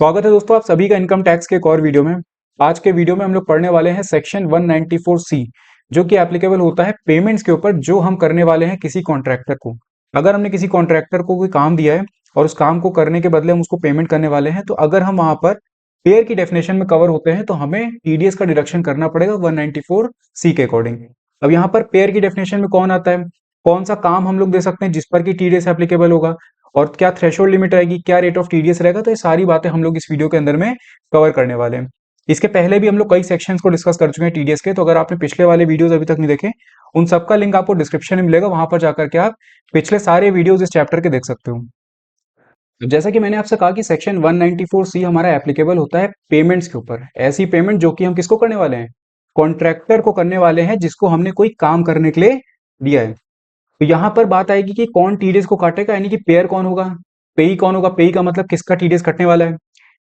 स्वागत है दोस्तों आप सभी का इनकम टैक्स के एक और वीडियो में। आज के वीडियो में हम लोग पढ़ने वाले हैं सेक्शन 194 सी, जो कि एप्लीकेबल होता है पेमेंट्स के ऊपर, जो हम करने वाले हैं किसी कॉन्ट्रैक्टर को। अगर हमने किसी कॉन्ट्रैक्टर को कोई काम दिया है और उस काम को करने के बदले हम उसको पेमेंट करने वाले हैं, तो अगर हम वहां पर पेयर की डेफिनेशन में कवर होते हैं तो हमें टीडीएस का डिडक्शन करना पड़ेगा 194 सी के अकॉर्डिंग। अब यहाँ पर पेयर की डेफिनेशन में कौन आता है, कौन सा काम हम लोग दे सकते हैं जिस पर कि टीडीएस एप्लीकेबल होगा, और क्या थ्रेशोल्ड लिमिट रहेगी, क्या रेट ऑफ टीडीएस रहेगा। तो ये सारी बातें हम लोग इस वीडियो के अंदर में कवर करने वाले हैं। इसके पहले भी हम लोग कई सेक्शंस को डिस्कस कर चुके हैं टीडीएस के, तो अगर आपने पिछले वाले वीडियोस अभी तक नहीं देखे, उन सबका लिंक आपको डिस्क्रिप्शन में मिलेगा, वहां पर जाकर के आप पिछले सारे वीडियोस इस चैप्टर के देख सकते हो। जैसा कि मैंने आपसे कहा कि सेक्शन 194 सी हमारा एप्लीकेबल होता है पेमेंट्स के ऊपर। ऐसी पेमेंट जो कि हम किसको करने वाले हैं, कॉन्ट्रैक्टर को करने वाले हैं, जिसको हमने कोई काम करने के लिए दिया है। तो यहाँ पर बात आएगी कि कौन टीडीएस को काटेगा, यानी कि पेयर कौन होगा, पेई कौन होगा। पेई का मतलब किसका टीडीएस कटने वाला है,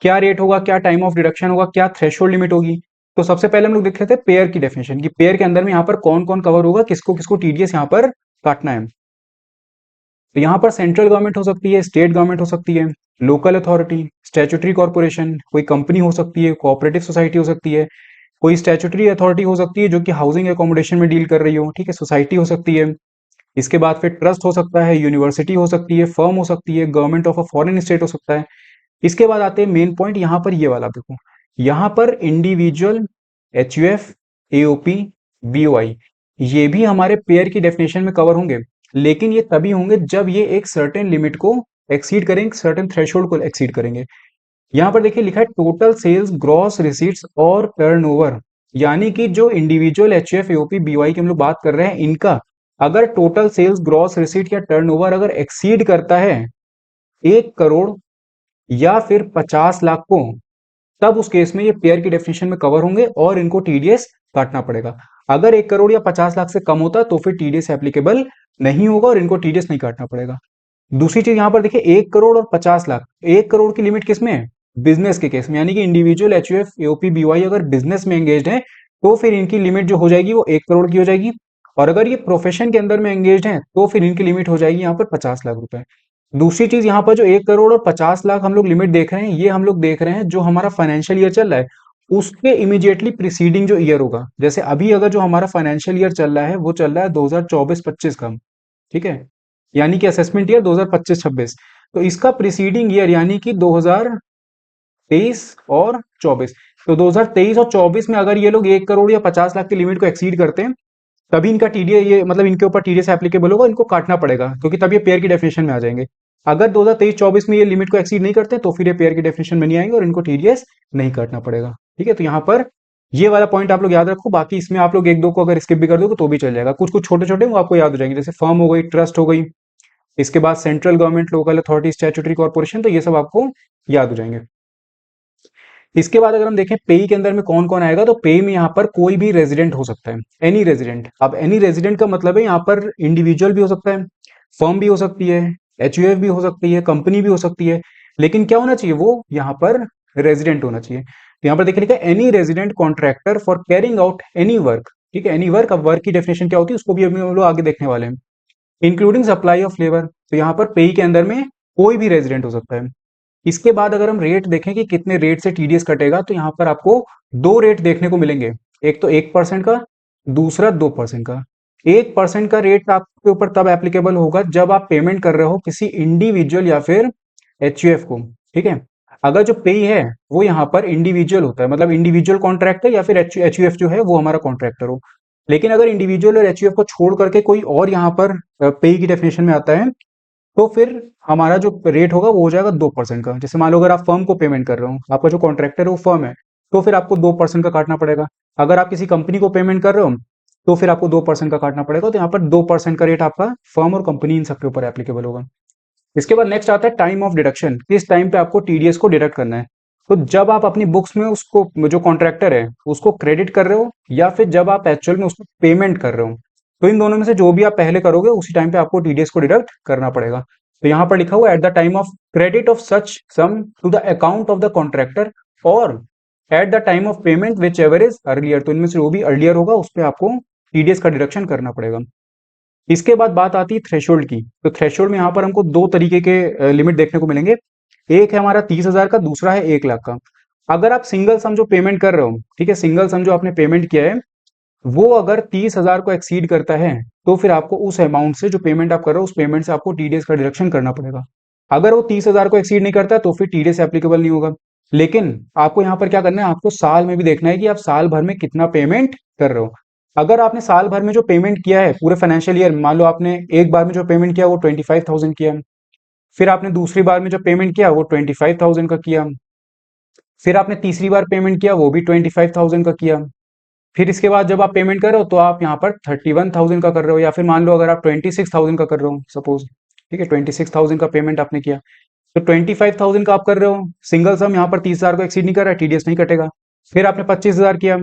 क्या रेट होगा, क्या टाइम ऑफ डिडक्शन होगा, क्या थ्रेशोल्ड लिमिट होगी। तो सबसे पहले हम लोग देख लेते हैं पेयर की डेफिनेशन कि पेयर के अंदर में यहाँ पर कौन कौन कवर होगा, किसको किसको टीडीएस यहाँ पर काटना है। तो यहाँ पर सेंट्रल गवर्नमेंट हो सकती है, स्टेट गवर्नमेंट हो सकती है, लोकल अथॉरिटी, स्टैट्यूटरी कॉर्पोरेशन, कोई कंपनी हो सकती है, कोऑपरेटिव सोसाइटी हो सकती है, कोई स्टैट्यूटरी अथॉरिटी हो सकती है जो कि हाउसिंग एकोमोडेशन में डील कर रही हो, ठीक है, सोसाइटी हो सकती है। इसके बाद फिर ट्रस्ट हो सकता है, यूनिवर्सिटी हो सकती है, फर्म हो सकती है, government of a foreign state हो सकता है। इसके बाद आते हैं मेन पॉइंट, यहाँ पर ये वाला देखो, यहाँ पर इंडिविजुअल, एचयूएफ, एओपी, बीओआई, ये भी हमारे पेयर की डेफिनेशन में कवर होंगे, लेकिन ये तभी होंगे जब ये एक सर्टेन लिमिट को एक्सीड करेंगे, सर्टेन थ्रेशोल्ड को एक्सीड करेंगे। यहाँ पर देखिए लिखा है टोटल सेल्स, ग्रॉस रिसीट्स और टर्नओवर, यानी कि जो इंडिविजुअल एचयूएफ, एओपी, बीओआई की हम लोग बात कर रहे हैं, इनका अगर टोटल सेल्स, ग्रॉस रिसीट या टर्नओवर अगर एक्सीड करता है 1 करोड़ या फिर 50 लाख को, तब उस केस में ये पेयर की डेफिनेशन में कवर होंगे और इनको टीडीएस काटना पड़ेगा। अगर 1 करोड़ या 50 लाख से कम होता तो फिर टीडीएस एप्लीकेबल नहीं होगा और इनको टीडीएस नहीं काटना पड़ेगा। दूसरी चीज यहाँ पर देखिए, 1 करोड़ और 50 लाख, 1 करोड़ की लिमिट किस में है, बिजनेस के केस में, यानी कि इंडिविजुअल, एचयूएफ, एओपी, बीवाई अगर बिजनेस में एंगेज है तो फिर इनकी लिमिट जो हो जाएगी वो 1 करोड़ की हो जाएगी। और अगर ये प्रोफेशन के अंदर में एंगेज है तो फिर इनकी लिमिट हो जाएगी यहाँ पर 50 लाख रुपए। दूसरी चीज यहाँ पर जो 1 करोड़ और 50 लाख हम लोग लिमिट देख रहे हैं, ये हम लोग देख रहे हैं जो हमारा फाइनेंशियल ईयर चल रहा है उसके इमीडिएटली प्रीसीडिंग जो ईयर होगा। जैसे अभी अगर जो हमारा फाइनेंशियल ईयर चल रहा है वो चल रहा है 2024-25 का, ठीक है, यानी कि असेसमेंट ईयर 2025-26, तो इसका प्रीसीडिंग ईयर यानी कि 2023 और 24। तो 2023 और 24 में अगर ये लोग 1 करोड़ या 50 लाख की लिमिट को एक्सीड करते हैं, तभी इनका टीडीएस, ये मतलब इनके ऊपर टीडीएस एप्लीकेबल होगा, इनको काटना पड़ेगा, क्योंकि तब ये पेयर की डेफिनेशन में आ जाएंगे। अगर 2023-24 में ये लिमिट को एक्सीड नहीं करते तो फिर ये पेयर की डेफिनेशन में नहीं आएंगे और इनको टीडीएस नहीं काटना पड़ेगा। ठीक है, तो यहाँ पर ये वाला पॉइंट आप लोग याद रखो। बाकी इसमें आप लोग एक दो को अगर स्किप भी कर दोगे तो भी चल जाएगा, कुछ कुछ छोटे छोटे वो आपको याद हो जाएंगे, जैसे फर्म हो गई, ट्रस्ट हो गई, इसके बाद central government, local authority, statutory corporation, तो ये सब आपको याद हो जाएंगे। इसके बाद अगर हम देखें पेई के अंदर में कौन कौन आएगा, तो पेई में यहाँ पर कोई भी रेजिडेंट हो सकता है, एनी रेजिडेंट। अब एनी रेजिडेंट का मतलब है यहाँ पर इंडिविजुअल भी हो सकता है, फर्म भी हो सकती है, एचयूएफ भी हो सकती है, कंपनी भी हो सकती है, लेकिन क्या होना चाहिए, वो यहाँ पर रेजिडेंट होना चाहिए। तो यहाँ पर देखिए लिखा है any resident contractor for carrying out any work, ठीक है, एनी वर्क। अब वर्क की डेफिनेशन क्या होती है उसको भी हम लोग आगे देखने वाले हैं, इंक्लूडिंग सप्लाई ऑफ लेबर। तो यहाँ पर पेई के अंदर में कोई भी रेजिडेंट हो सकता है। इसके बाद अगर हम रेट देखें कि कितने रेट से टीडीएस कटेगा, तो यहाँ पर आपको दो रेट देखने को मिलेंगे, एक तो 1% का, दूसरा 2% का। 1% का रेट आपके ऊपर तब एप्लीकेबल होगा जब आप पेमेंट कर रहे हो किसी इंडिविजुअल या फिर एचयूएफ को, ठीक है। अगर जो पे है वो यहाँ पर इंडिविजुअल होता है, मतलब इंडिविजुअल कॉन्ट्रैक्टर या फिर एचयूएफ जो है वो हमारा कॉन्ट्रैक्टर हो। लेकिन अगर इंडिविजुअल और एचयूएफ को छोड़ करके कोई और यहाँ पर पे की डेफिनेशन में आता है, तो फिर हमारा जो रेट होगा वो हो जाएगा 2% का। जैसे मान लो अगर आप फर्म को पेमेंट कर रहे हो, आपका जो कॉन्ट्रैक्टर है वो फर्म है, तो फिर आपको 2% का काटना पड़ेगा। अगर आप किसी कंपनी को पेमेंट कर रहे हो तो फिर आपको 2% का काटना पड़ेगा। तो यहाँ पर 2% का रेट आपका फर्म और कंपनी इन सबके ऊपर एप्लीकेबल होगा। इसके बाद नेक्स्ट आता है टाइम ऑफ डिडक्शन, किस टाइम पे आपको टीडीएस को डिडक्ट करना है। तो जब आप अपनी बुक्स में उसको, जो कॉन्ट्रैक्टर है उसको क्रेडिट कर रहे हो, या फिर जब आप एक्चुअल में उसको पेमेंट कर रहे हो, तो इन दोनों में से जो भी आप पहले करोगे उसी टाइम पे आपको टीडीएस को डिडक्ट करना पड़ेगा। तो यहाँ पर लिखा हुआ at the time of credit of such sum to the account of the contractor, और at the time of payment whichever is earlier. तो इनमें से जो भी अर्लियर होगा उस पर आपको टीडीएस का डिडक्शन करना पड़ेगा। इसके बाद बात आती है थ्रेशोल्ड की। तो थ्रेशोल्ड में यहाँ पर हमको दो तरीके के लिमिट देखने को मिलेंगे। एक है हमारा 30,000 का, दूसरा है 1 लाख का। अगर आप सिंगल सम जो पेमेंट कर रहे हो, ठीक है, सिंगल सम जो आपने पेमेंट किया है वो अगर 30,000 को एक्सीड करता है तो फिर आपको उस अमाउंट से जो पेमेंट आप कर रहे हो उस पेमेंट से आपको टीडीएस का डिडक्शन करना पड़ेगा। अगर वो 30,000 को एक्सीड नहीं करता तो फिर टीडीएस एप्लीकेबल नहीं होगा। लेकिन आपको यहाँ पर क्या करना है, आपको साल में भी देखना है कि आप साल भर में कितना पेमेंट कर रहे हो। अगर आपने साल भर में जो पेमेंट किया है पूरे फाइनेंशियल ईयर, मान लो आपने एक बार में जो पेमेंट किया वो 25,000 किया, फिर आपने दूसरी बार में जो पेमेंट किया वो 25,000 का किया, फिर आपने तीसरी बार पेमेंट किया वो भी 25,000 का किया, फिर इसके बाद जब आप पेमेंट कर रहे हो तो आप यहाँ पर 31,000 का कर रहे हो, या फिर मान लो अगर आप 26,000 का कर रहे हो सपोज, ठीक है, 26,000 का पेमेंट आपने किया, तो 25,000 का आप कर रहे हो, सिंगल सम यहाँ पर 30,000 को एक्सीड नहीं कर रहा है, टीडीएस नहीं कटेगा। फिर आपने 25,000 किया,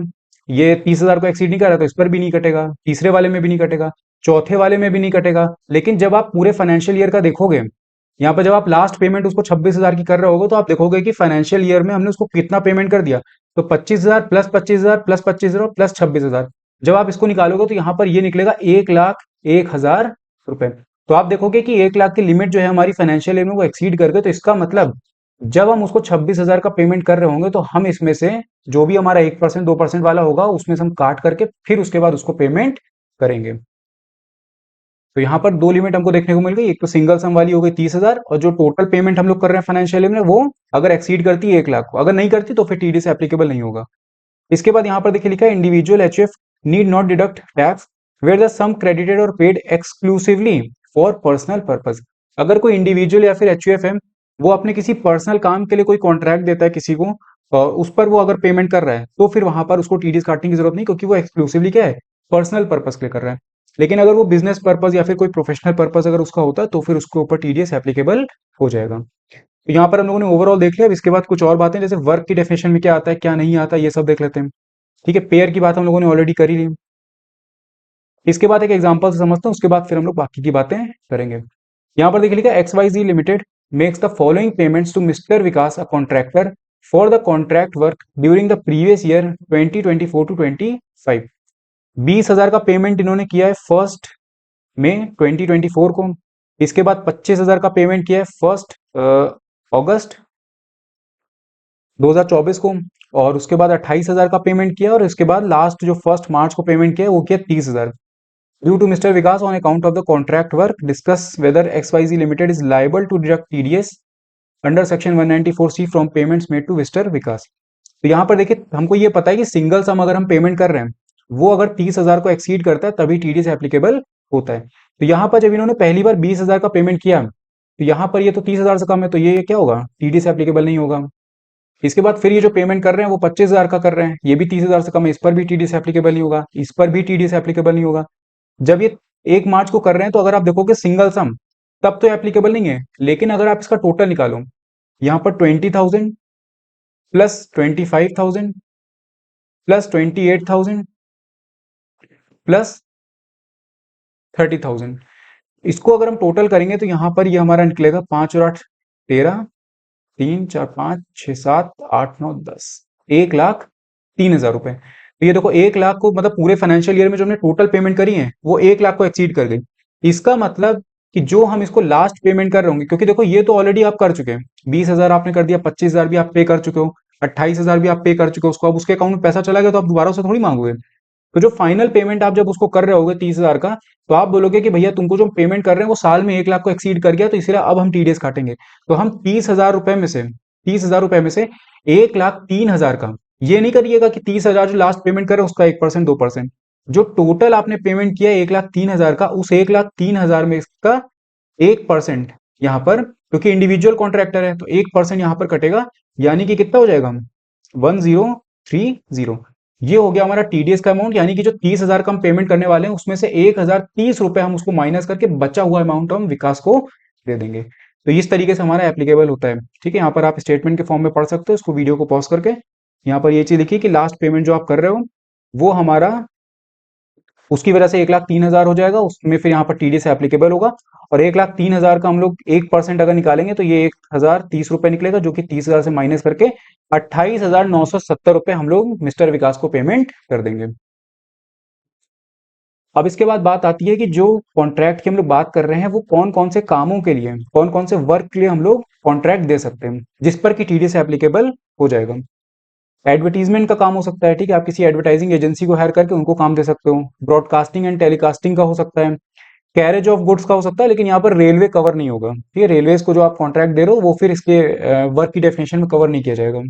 ये 30,000 को एक्सीड नहीं कर रहा तो इस पर भी नहीं कटेगा, तीसरे वाले में भी नहीं कटेगा, चौथे वाले में भी नहीं कटेगा। लेकिन जब आप पूरे फाइनेंशियल ईयर का देखोगे, यहाँ पर जब आप लास्ट पेमेंट उसको 26,000 की कर रहे होगे तो आप देखोगे कि फाइनेंशियल ईयर में हमने उसको कितना पेमेंट कर दिया। तो 25,000 प्लस 25,000 प्लस 25,000 प्लस 26,000, जब आप इसको निकालोगे तो यहाँ पर ये निकलेगा 1,01,000 रुपए। तो आप देखोगे कि 1 लाख की लिमिट जो है हमारी फाइनेंशियल ईयर में वो एक्सीड कर गए। तो इसका मतलब जब हम उसको 26,000 का पेमेंट कर रहे होंगे तो हम इसमें से जो भी हमारा 1% 2% वाला होगा उसमें से हम काट करके फिर उसके बाद उसको पेमेंट करेंगे। तो यहाँ पर दो लिमिट हमको देखने को मिल गई, एक तो सिंगल सम वाली हो गई 30,000, और जो टोटल पेमेंट हम लोग कर रहे हैं फाइनेंशियल ईयर में वो अगर एक्सीड करती है 1 लाख को, अगर नहीं करती तो फिर टीडीएस एप्लीकेबल नहीं होगा। इसके बाद यहाँ पर देखिए लिखा है individual HUF need not deduct tax where the sum credited or paid exclusively for personal purpose. अगर कोई इंडिविजुअल या फिर एचयूएफ है वो अपने किसी पर्सनल काम के लिए कोई कॉन्ट्रैक्ट देता है किसी को और उस पर वो अगर पेमेंट कर रहा है तो फिर वहां पर उसको टीडीएस काटने की जरूरत नहीं, क्योंकि वो एक्सक्लूसिवली क्या है, पर्सनल पर्पस के लिए कर रहा है। लेकिन अगर वो बिजनेस पर्पस या फिर कोई प्रोफेशनल पर्पस अगर उसका होता है तो फिर उसके ऊपर टीडीएस एप्लीकेबल हो जाएगा। तो यहाँ पर हम लोगों ने ओवरऑल देख लिया। अब इसके बाद कुछ और बातें, जैसे वर्क की डेफिनेशन में क्या आता है क्या नहीं आता ये सब देख लेते हैं। ठीक है, पेयर की बात हम लोगों ने ऑलरेडी करी ली। इसके बाद एक एग्जांपल से समझते हैं, उसके बाद फिर हम लोग बाकी की बातें करेंगे। यहाँ पर देखिए लिखा X Y Z limited makes the following payments to mister Vikas a contractor for the contract work during the previous year 2024 to 25। 20,000 का पेमेंट इन्होंने किया है 1 मई 2024 को। इसके बाद 25,000 का पेमेंट किया है 1 अगस्त 2024 को, और उसके बाद 28,000 का पेमेंट किया, और इसके बाद लास्ट जो 1 मार्च को पेमेंट किया वो किया 30,000। Due to mister Vikas on account of the contract work discuss whether XYZ limited is liable to deduct TDS under section 194C from payments made to mister Vikas. तो यहाँ पर देखिए हमको ये पता है कि सिंगल सम अगर हम पेमेंट कर रहे हैं वो अगर 30,000 को एक्सीड करता है तभी टीडीएस एप्लीकेबल होता है। तो यहाँ पर जब इन्होंने पहली बार 20,000 का पेमेंट किया तो यहाँ पर ये तो 30,000 से कम है, तो ये क्या होगा, टीडीएस एप्लीकेबल नहीं होगा। इसके बाद फिर ये जो पेमेंट कर रहे हैं वो 25,000 का कर रहे हैं, ये भी 30,000 से कम है, इस पर भी टीडीएस एप्लीकेबल नहीं होगा, इस पर भी टीडीएस एप्लीकेबल नहीं होगा। जब ये 1 मार्च को कर रहे हैं तो अगर आप देखोगे सिंगल सम तब तो एप्लीकेबल नहीं है। लेकिन अगर आप इसका टोटल निकालो, यहाँ पर 20,000 प्लस 25,000 प्लस 28,000 प्लस 30,000, इसको अगर हम टोटल करेंगे तो यहाँ पर ये हमारा निकलेगा 5 और 8 13, 3 4 5 6 7 8 9 10, 1,03,000 रुपए। तो ये देखो 1 लाख को मतलब पूरे फाइनेंशियल ईयर में जो हमने टोटल पेमेंट करी है वो 1 लाख को एक्सीड कर गई। इसका मतलब कि जो हम इसको लास्ट पेमेंट कर रहे होंगे, क्योंकि देखो ये तो ऑलरेडी आप कर चुके हैं, 20,000 आपने कर दिया, 25,000 भी आप पे कर चुके हो, 28,000 भी आप पे कर चुके हो, उसको अब उसके अकाउंट में पैसा चला गया तो आप दोबारा से थोड़ी मांगोगे। तो जो फाइनल पेमेंट आप जब उसको कर रहे होगे 30,000 का, तो आप बोलोगे कि भैया तुमको जो पेमेंट कर रहे हैं वो साल में 1 लाख को एक्सीड कर गया, तो इसलिए अब हम टीडीएस काटेंगे। तो हम 30,000 रुपए में से 1,03,000 का, ये नहीं करिएगा कि 30,000 जो लास्ट पेमेंट करे उसका 1% 2%, जो टोटल आपने पेमेंट किया 1,03,000 का, उस 1,03,000 में इसका 1% यहाँ पर, क्योंकि इंडिविजुअल कॉन्ट्रैक्टर है तो 1% यहाँ पर कटेगा, यानी कि कितना हो जाएगा 1030। ये हो गया हमारा टीडीएस का अमाउंट, यानी कि जो 30,000 का हम पेमेंट करने वाले हैं उसमें से 1,030 रुपए हम उसको माइनस करके बचा हुआ अमाउंट हम विकास को दे देंगे। तो इस तरीके से हमारा एप्लीकेबल होता है। ठीक है, यहाँ पर आप स्टेटमेंट के फॉर्म में पढ़ सकते हो, इसको वीडियो को पॉज करके। यहाँ पर ये चीज लिखी कि लास्ट पेमेंट जो आप कर रहे हो वो हमारा उसकी वजह से 1,03,000 हो जाएगा, उसमें फिर यहाँ पर टीडीएस एप्लीकेबल होगा। और 1,03,000 का हम लोग 1% अगर निकालेंगे तो ये 1,030 रुपए निकलेगा, जो कि 30,000 से माइनस करके 28,970 रुपए हम लोग मिस्टर विकास को पेमेंट कर देंगे। अब इसके बाद बात आती है कि जो कॉन्ट्रैक्ट की हम लोग बात कर रहे हैं वो कौन कौन से कामों के लिए, कौन कौन से वर्क के लिए हम लोग कॉन्ट्रैक्ट दे सकते हैं जिस पर कि टीडीएस एप्लीकेबल हो जाएगा। एडवर्टीजमेंट का काम हो सकता है, ठीक है, आप किसी एडवर्टाइजिंग एजेंसी को हायर करके उनको काम दे सकते हो। ब्रॉडकास्टिंग एंड टेलीकास्टिंग का हो सकता है। कैरेज ऑफ गुड्स का हो सकता है, लेकिन यहाँ पर रेलवे कवर नहीं होगा, ठीक है, रेलवेज को जो आप कॉन्ट्रैक्ट दे रहे हो वो फिर इसके वर्क की डेफिनेशन में कवर नहीं किया जाएगा।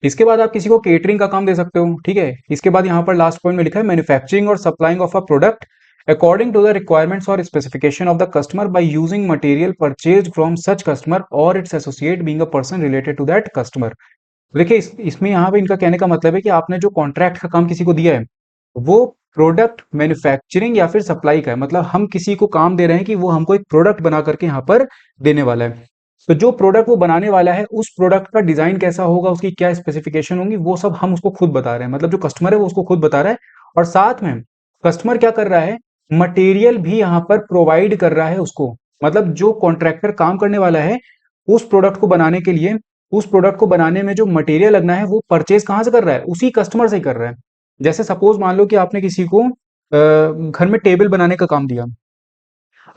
इसके बाद आप किसी को केटरिंग का काम दे सकते हो, ठीक है। इसके बाद यहाँ पर लास्ट पॉइंट में लिखा है manufacturing or supplying of a product according to the requirements or specification of the customer by using material purchase from such customer or its associate being a person related to that customer. देखिए इसमें यहाँ पे इनका कहने का मतलब है कि आपने जो कॉन्ट्रैक्ट का काम किसी को दिया है वो प्रोडक्ट मैन्युफैक्चरिंग या फिर सप्लाई का है, मतलब हम किसी को काम दे रहे हैं कि वो हमको एक प्रोडक्ट बना करके यहाँ पर देने वाला है। तो जो प्रोडक्ट वो बनाने वाला है उस प्रोडक्ट का डिजाइन कैसा होगा, उसकी क्या स्पेसिफिकेशन होंगी, वो सब हम उसको खुद बता रहे हैं, मतलब जो कस्टमर है वो उसको खुद बता रहा है। और साथ में कस्टमर क्या कर रहा है, मटेरियल भी यहाँ पर प्रोवाइड कर रहा है उसको, मतलब जो कॉन्ट्रैक्टर काम करने वाला है उस प्रोडक्ट को बनाने के लिए, उस प्रोडक्ट को बनाने में जो मटेरियल लगना है वो परचेज कहाँ से कर रहा है, उसी कस्टमर से ही कर रहा है। जैसे सपोज मान लो कि आपने किसी को घर में टेबल बनाने का काम दिया।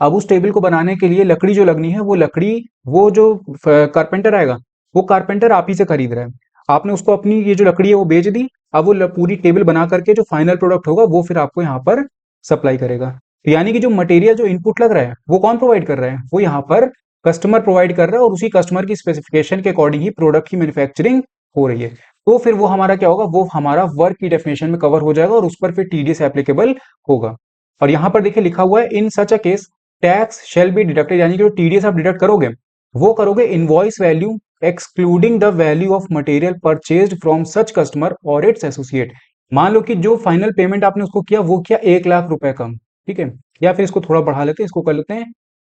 अब उस टेबल को बनाने के लिए लकड़ी जो लगनी है वो लकड़ी, वो जो कारपेंटर आएगा वो कारपेंटर आप ही से खरीद रहा है। आपने उसको अपनी ये जो लकड़ी है वो बेच दी। अब वो पूरी टेबल बना करके जो फाइनल प्रोडक्ट होगा वो फिर आपको यहाँ पर सप्लाई करेगा। तो यानी कि जो मटेरियल जो इनपुट लग रहा है वो कौन प्रोवाइड कर रहा है, वो यहाँ पर कस्टमर प्रोवाइड कर रहा है, और उसी कस्टमर की स्पेसिफिकेशन के अकॉर्डिंग ही प्रोडक्ट की मैन्युफैक्चरिंग हो रही है। तो फिर वो हमारा क्या होगा, वो हमारा वर्क की डेफिनेशन में कवर हो जाएगा और उस पर फिर टीडीएस एप्लीकेबल होगा। और यहाँ पर देखिए लिखा हुआ है in such a case tax shall be deducted, यानी कि जो टीडीएस आप डिडक्ट करोगे वो करोगे invoice value excluding the value of material purchased from such customer or its associate. मान लो कि जो फाइनल पेमेंट आपने उसको किया वो किया 1 लाख रुपए कम, ठीक है, या फिर इसको थोड़ा बढ़ा लेते हैं, इसको कर लेते हैं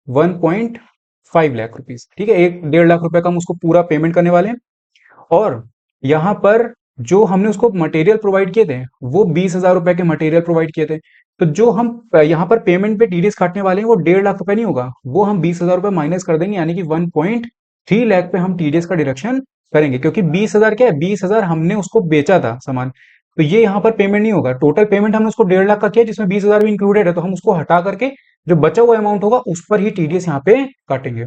1.5 लाख रुपीज, ठीक है, 1.5 लाख रुपए कम उसको पूरा पेमेंट करने वाले हैं। और यहाँ पर जो हमने उसको मटेरियल प्रोवाइड किए थे वो 20,000 रुपए के मटेरियल प्रोवाइड किए थे। तो जो हम यहाँ पर पेमेंट पे टीडीएस काटने वाले हैं वो 1.5 लाख रुपए नहीं होगा, वो हम 20,000 रुपए माइनस कर देंगे, यानी कि 1.3 लाख पे हम टीडीएस का डिडक्शन करेंगे, क्योंकि 20,000 क्या है, 20,000 हमने उसको बेचा था सामान। तो ये यहाँ पर पेमेंट नहीं होगा, टोटल पेमेंट हमने उसको 1.5 लाख का किया जिसमें 20,000 भी इंक्लूडेड है, तो हम उसको हटा करके जो बचा हुआ अमाउंट होगा उस पर ही टीडीएस यहाँ पे काटेंगे।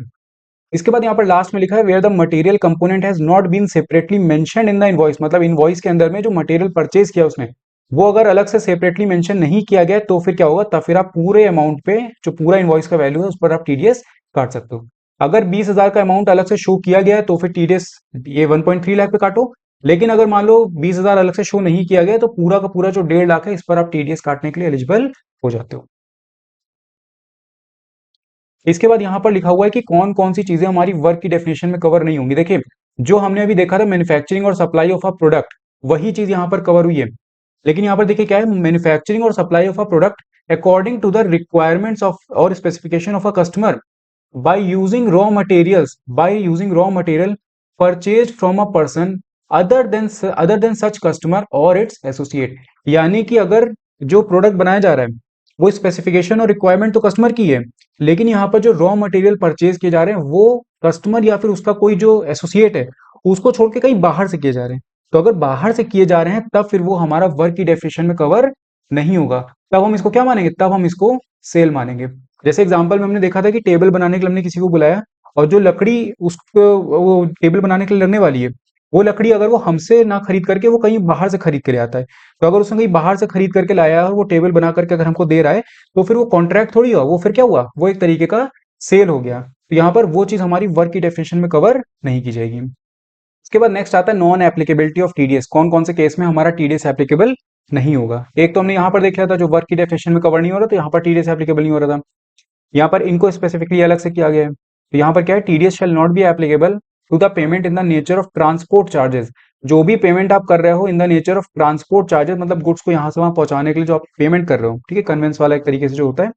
इसके बाद यहाँ पर लास्ट में लिखा है where the material component has not been separately mentioned in the invoice, मतलब इनवॉइस के अंदर में जो मटेरियल परचेज किया उसने वो अगर अलग से सेपरेटली मेंशन नहीं किया गया तो फिर क्या होगा, तब फिर आप पूरे अमाउंट पे जो पूरा इनवॉइस का वैल्यू है उस पर आप टीडीएस काट सकते हो। अगर 20,000 का अमाउंट अलग से शो किया गया है तो फिर टीडीएस ये 1.3 लाख पे काटो। लेकिन अगर मान लो 20,000 अलग से शो नहीं किया गया तो पूरा का पूरा जो 1.5 लाख है इस पर आप टीडीएस काटने के लिए एलिजिबल हो जाते हो। इसके बाद यहाँ पर लिखा हुआ है कि कौन कौन सी चीजें हमारी वर्क की डेफिनेशन में कवर नहीं होंगी। देखिए जो हमने अभी देखा था manufacturing or supply of a product, वही चीज यहाँ पर कवर हुई है। लेकिन यहाँ पर देखिए क्या है, manufacturing or supply of a product according to the requirements of or specification of a customer by using raw material purchase from a person other than such customer or its associate. यानी कि अगर जो product बनाया जा रहा है वो specification और रिक्वायरमेंट तो कस्टमर की है, लेकिन यहाँ पर जो रॉ मटेरियल परचेज किए जा रहे हैं वो कस्टमर या फिर उसका कोई जो एसोसिएट है उसको छोड़ के कहीं बाहर से किए जा रहे हैं। तो अगर बाहर से किए जा रहे हैं तब फिर वो हमारा वर्क की डेफिनेशन में कवर नहीं होगा। तब हम इसको क्या मानेंगे, तब हम इसको सेल मानेंगे। जैसे एग्जांपल में हमने देखा था कि टेबल बनाने के लिए हमने किसी को बुलाया और जो लकड़ी उसको वो टेबल बनाने के लिए लगने वाली है वो लकड़ी अगर वो हमसे ना खरीद करके वो कहीं बाहर से खरीद के ले आता है, तो अगर उसने कहीं बाहर से खरीद करके लाया है और वो टेबल बना करके अगर हमको दे रहा है तो फिर वो कॉन्ट्रैक्ट थोड़ी हुआ, वो फिर क्या हुआ, वो एक तरीके का सेल हो गया। तो यहाँ पर वो चीज हमारी वर्क की डेफिनेशन में कवर नहीं की जाएगी। इसके बाद नेक्स्ट आता है नॉन एप्लीकेबिलिटी ऑफ टीडीएस, कौन कौन से केस में हमारा टीडीएस एप्लीकेबल नहीं होगा। एक तो हमने यहाँ पर देख लिया था जो वर्क की डेफिनेशन में कवर नहीं हो रहा, तो यहाँ पर टीडीएस एप्लीकेबल नहीं हो रहा था। यहाँ पर इनको स्पेसिफिकली अलग से किया गया है। तो यहाँ पर क्या है, TDS shall not be applicable to the payment in the nature of transport charges. जो भी पेमेंट आप कर रहे हो in the nature of transport charges, मतलब गुड्स को यहाँ से वहां पहुंचाने के लिए जो आप पेमेंट कर रहे हो, ठीक है, कन्वेंस वाला एक तरीके से जो होता है,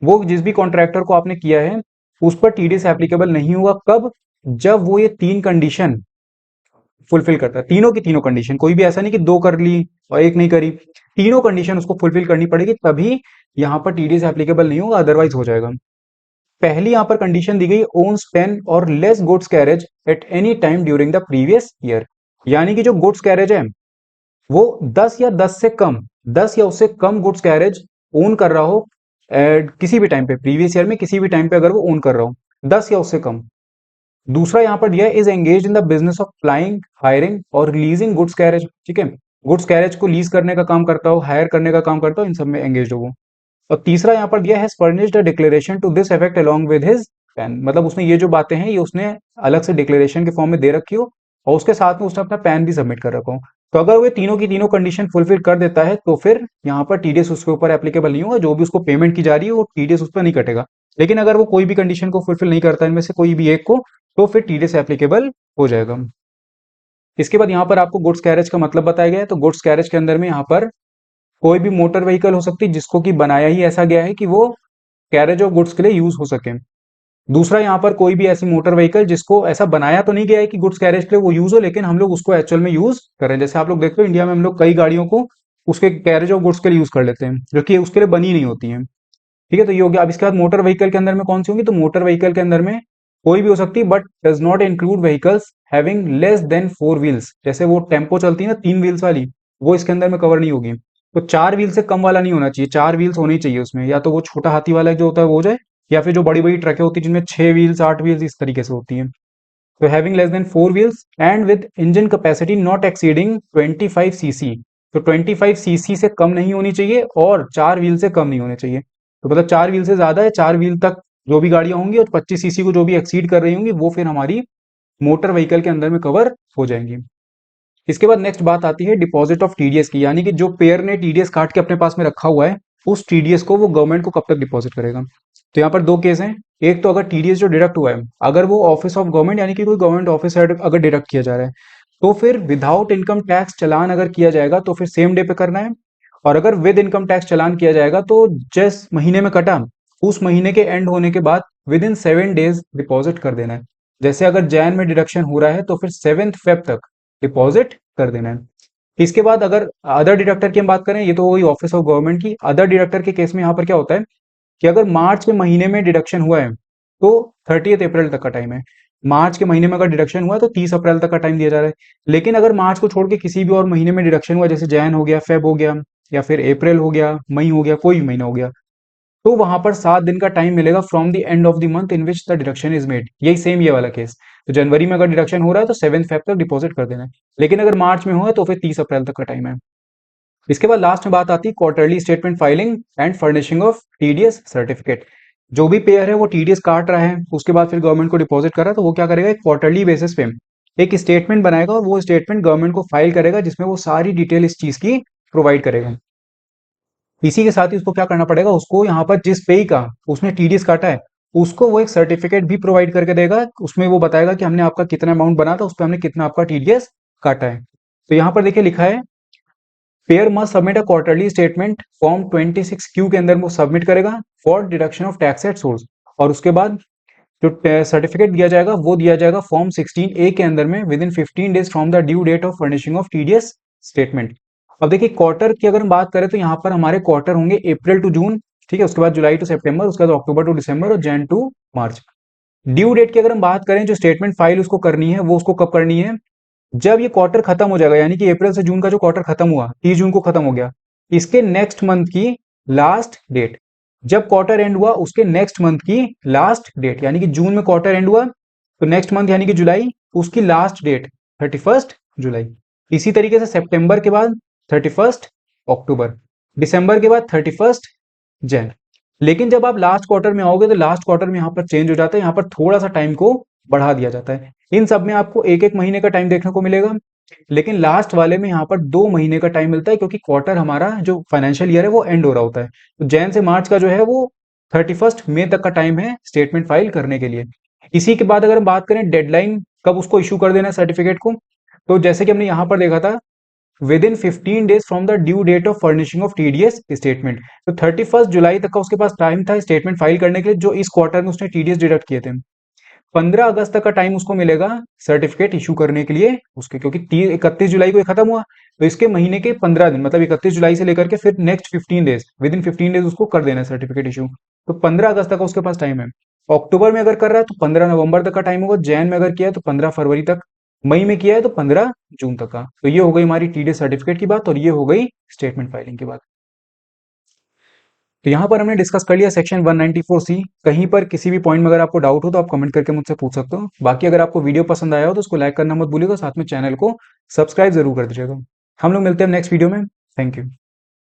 वो जिस भी कॉन्ट्रैक्टर को आपने किया है उस पर टीडीएस एप्लीकेबल नहीं होगा। कब, जब वो ये 3 कंडीशन फुलफिल करता है, तीनों की तीनों कंडीशन, कोई भी ऐसा नहीं कि 2 कर ली और 1 नहीं करी, तीनों कंडीशन उसको फुलफिल करनी पड़ेगी तभी यहाँ पर टीडीएस एप्लीकेबल नहीं होगा, अदरवाइज हो जाएगा। पहली यहाँ पर कंडीशन दी गई ओन्स 10 और less goods carriage at any time during the previous year, यानी कि जो गुड्स कैरेज है वो 10 या उससे कम गुड्स कैरेज ओन कर रहा हो किसी भी टाइम पे, प्रीवियस ईयर में किसी भी टाइम पे अगर वो ओन कर रहा हो 10 या उससे कम, दूसरा यहाँ पर दिया है, is engage in the business of flying, hiring और रिलीजिंग गुड्स कैरेज। ठीक है, गुड्स कैरेज को लीज करने का काम करता हो, हायर करने का काम करता हो, इन सब में एंगेज हो वो। और तीसरा यहाँ पर दिया है, furnished a declaration to this effect along with his PAN, मतलब उसने ये जो बातें हैं ये उसने अलग से डिक्लेरेशन के फॉर्म में दे रखी हो और उसके साथ में उसने अपना पैन भी सबमिट कर रखा हो। तो अगर वो तीनों की तीनों कंडीशन फुलफिल कर देता है तो फिर यहाँ पर टीडीएस उसके ऊपर एप्लीकेबल नहीं होगा, जो भी उसको पेमेंट की जा रही है वो टीडीएस उस पर नहीं कटेगा। लेकिन अगर वो कोई भी कंडीशन को फुलफिल नहीं करता इनमें से कोई भी एक को, तो फिर टीडीएस एप्लीकेबल हो जाएगा। इसके बाद यहाँ पर आपको गुड्स कैरेज का मतलब बताया गया है। तो गुड्स कैरेज के अंदर में यहाँ पर कोई भी मोटर व्हीकल हो सकती है जिसको कि बनाया ही ऐसा गया है कि वो कैरेज ऑफ गुड्स के लिए यूज हो सके। दूसरा यहाँ पर कोई भी ऐसी मोटर व्हीकल जिसको ऐसा बनाया तो नहीं गया है कि गुड्स कैरेज के लिए वो यूज हो, लेकिन हम लोग उसको एक्चुअल में यूज कर रहे हैं। जैसे आप लोग देखते हो इंडिया में हम लोग कई गाड़ियों को उसके कैरेज ऑफ गुड्स के लिए यूज कर लेते हैं, जो कि उसके लिए बनी नहीं होती है। ठीक है, तो ये हो गया। अब इसके बाद मोटर व्हीकल के अंदर में कौन सी होंगी, तो मोटर व्हीकल के अंदर में कोई भी हो सकती है but does not include vehicles having less than 4 wheels. जैसे वो टेम्पो चलती है ना 3 व्हील्स वाली, वो इसके अंदर में कवर नहीं होगी। तो 4 व्हील से कम वाला नहीं होना चाहिए, 4 व्हील्स होनी चाहिए उसमें, या तो वो छोटा हाथी वाला जो होता है वो हो जाए, या फिर जो बड़ी बड़ी ट्रकें होती है जिनमें 6 व्हील्स 8 व्हील्स इस तरीके से होती हैं। तो having less than 4 wheels and with engine capacity not exceeding 25 cc। तो 25 cc से कम नहीं होनी चाहिए और 4 व्हील से कम नहीं होने चाहिए। तो मतलब 4 व्हील से ज्यादा है, 4 व्हील तक जो भी गाड़ियां होंगी और 25 cc को जो भी एक्सीड कर रही होंगी वो फिर हमारी मोटर व्हीकल के अंदर में कवर हो जाएंगी। इसके बाद नेक्स्ट बात आती है डिपॉजिट ऑफ टीडीएस की, यानी कि जो पेयर ने टीडीएस काट के अपने पास में रखा हुआ है उस टीडीएस को वो गवर्नमेंट को कब तक डिपॉजिट करेगा। तो यहाँ पर दो केस हैं। एक तो अगर टीडीएस जो डिडक्ट हुआ है अगर वो ऑफिस ऑफ गवर्नमेंट यानी कि कोई गवर्नमेंट ऑफिस से अगर डिडक्ट किया जा रहा है तो फिर विदाउट इनकम टैक्स चालान अगर किया जाएगा तो फिर सेम डे पे करना है। और अगर विद इनकम टैक्स चालान किया जाएगा तो जिस महीने में कटा उस महीने के एंड होने के बाद विद इन 7 डेज डिपॉजिट कर देना है। जैसे अगर जैन में डिडक्शन हो रहा है तो फिर 7 फेब तक डिपॉजिट कर देना है। इसके बाद अगर अदर डिडक्टर की हम बात करें, ये तो वही ऑफिस ऑफ गवर्नमेंट की। अदर डिडक्टर के केस में यहाँ पर क्या होता है कि अगर मार्च के महीने में डिडक्शन हुआ है तो 30 अप्रैल तक का टाइम है। मार्च के महीने में अगर डिडक्शन हुआ है तो 30 अप्रैल तक का टाइम दिया जा रहा है। लेकिन अगर मार्च को छोड़ के किसी भी और महीने में डिडक्शन हुआ, जैसे जैन हो गया, फेब हो गया, या फिर अप्रैल हो गया, मई हो गया, कोई भी महीना हो गया, तो वहां पर 7 दिन का टाइम मिलेगा from the end of the month in which the deduction is made. यही सेम ये वाला केस। तो जनवरी में अगर डिडक्शन हो रहा है तो 7 फेब तक डिपॉजिट कर देना है। लेकिन अगर मार्च में हुआ तो फिर 30 अप्रैल तक का टाइम है। इसके बाद लास्ट में बात आती है quarterly statement filing and furnishing of TDS certificate. जो भी पेयर है वो टीडीएस काट रहा है उसके बाद फिर गवर्नमेंट को डिपॉजिट कर रहा है, तो वो क्या करेगा, एक क्वार्टरली बेसिस पे एक स्टेटमेंट बनाएगा और वो स्टेटमेंट गवर्नमेंट को फाइल करेगा जिसमें वो सारी डिटेल इस चीज की प्रोवाइड करेगा। इसी के साथ ही उसको क्या करना पड़ेगा, उसको यहाँ पर जिस पे का उसने टीडीएस काटा है उसको वो एक सर्टिफिकेट भी प्रोवाइड करके देगा। उसमें वो बताएगा कि हमने आपका कितना अमाउंट बना था, उस पर हमने कितना आपका टीडीएस काटा है। तो यहाँ पर देखिए लिखा है पेयर मस्ट सबमिट अ क्वार्टरली स्टेटमेंट फॉर्म 26Q के अंदर वो सबमिट करेगा for deduction of tax at source. और उसके बाद जो सर्टिफिकेट दिया जाएगा वो दिया जाएगा फॉर्म 16A के अंदर में within 15 days from the due date of furnishing of TDS statement. अब देखिए क्वार्टर की अगर हम बात करें तो यहाँ पर हमारे क्वार्टर होंगे अप्रैल टू जून, ठीक है, उसके बाद जुलाई टू सितंबर, उसके बाद अक्टूबर टू दिसंबर और Jan to March. Due date की अगर हम बात करें जो स्टेटमेंट फाइल उसको करनी है वो उसको कब करनी है, जब ये क्वार्टर खत्म हो जाएगा, यानी कि अप्रैल से जून का जो क्वार्टर खत्म हुआ 30 जून को खत्म हो गया, इसके नेक्स्ट मंथ की लास्ट डेट, जब क्वार्टर एंड हुआ उसके नेक्स्ट मंथ की लास्ट डेट, यानी कि जून में क्वार्टर एंड हुआ तो नेक्स्ट मंथ यानी कि जुलाई, उसकी लास्ट डेट 31 जुलाई। इसी तरीके से सितंबर के बाद 31 अक्टूबर, दिसंबर के बाद 31 जैन। लेकिन जब आप लास्ट क्वार्टर में आओगे तो लास्ट क्वार्टर में यहाँ पर चेंज हो जाता है, यहाँ पर थोड़ा सा टाइम को बढ़ा दिया जाता है। इन सब में आपको एक एक महीने का टाइम देखने को मिलेगा, लेकिन लास्ट वाले में यहाँ पर 2 महीने का टाइम मिलता है क्योंकि क्वार्टर हमारा जो फाइनेंशियल ईयर है वो एंड हो रहा होता है। तो जैन से मार्च का जो है वो 31 मई तक का टाइम है स्टेटमेंट फाइल करने के लिए। इसी के बाद अगर हम बात करें डेडलाइन कब उसको इशू कर देना है सर्टिफिकेट को, तो जैसे कि हमने यहाँ पर देखा था within 15 days from the due date of furnishing of TDS statement. तो 31 जुलाई तक का उसके पास टाइम था स्टेटमेंट फाइल करने के लिए जो इस क्वार्टर में उसने टीडीएस डिडक्ट किए थे। 15 अगस्त तक का टाइम उसको मिलेगा सर्टिफिकेट इशू करने के लिए उसके, क्योंकि 31 जुलाई को ये खत्म हुआ तो इसके महीने के 15 दिन मतलब 31 जुलाई से लेकर के फिर next 15 days with in 15 days उसको कर देना है सर्टिफिकेट इशू। तो 15 अगस्त तक का उसके पास टाइम है। अक्टूबर में अगर कर रहा है तो 15 नवंबर तक का टाइम होगा, जैन में अगर किया है तो 15 फरवरी तक, मई में किया है तो 15 जून तक का। तो ये हो गई हमारी टीडीएस सर्टिफिकेट की बात और ये हो गई स्टेटमेंट फाइलिंग की बात। तो यहाँ पर हमने डिस्कस कर लिया सेक्शन 194C। कहीं पर किसी भी पॉइंट में अगर आपको डाउट हो तो आप कमेंट करके मुझसे पूछ सकते हो। बाकी अगर आपको वीडियो पसंद आया हो तो उसको लाइक करना मत भूलिएगा, साथ में चैनल को सब्सक्राइब जरूर कर दीजिएगा। हम लोग मिलते हैं नेक्स्ट वीडियो में। Thank you.